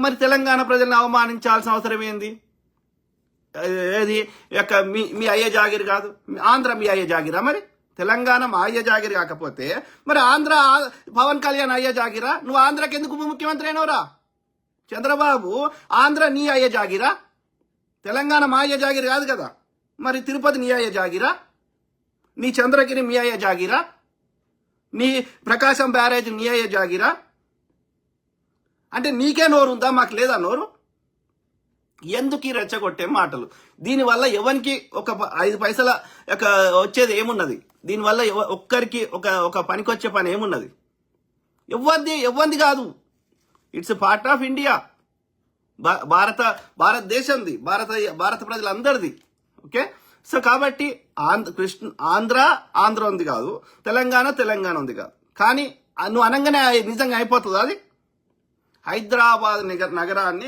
మరి తెలంగాణ ప్రజల్ని అవమానించాల్సిన అవసరం ఏంది? ఏది మీ అయ్య జాగిరి కాదు, ఆంధ్ర మీ అయ్య జాగిరా? మరి తెలంగాణ మా అయ్య జాగిరి కాకపోతే మరి ఆంధ్ర పవన్ కళ్యాణ్ అయ్య జాగిరా? నువ్వు ఆంధ్రాకి ఎందుకు ఉప ముఖ్యమంత్రి అయినవరా? చంద్రబాబు ఆంధ్ర నీ అయ్య జాగిరా? తెలంగాణ మా అయ్య జాగిరి కాదు కదా. మరి తిరుపతి నీ అయ్య జాగిరా? నీ చంద్రగిరి మీ అయ్య జాగిరా? నీ ప్రకాశం బ్యారేజ్ నీ అయ్య జాగిరా? అంటే నీకే నోరు ఉందా, మాకు లేదా నోరు? ఎందుకు ఈ రెచ్చగొట్టే మాటలు? దీనివల్ల ఎవరికి ఒక 5 పైసల వచ్చేది ఏమున్నది? దీనివల్ల ఒక్కరికి ఒక పనికొచ్చే పని ఏమున్నది? ఎవరిది కాదు. It's part of India. భారతదేశంది, భారత ప్రజలందరిది. ఓకే. సో కాబట్టి ఆంధ్ర ఉంది కాదు, తెలంగాణ ఉంది కాదు. కానీ నువ్వు అనగానే నిజంగా అయిపోతుంది అది. హైదరాబాద్ నగరాన్ని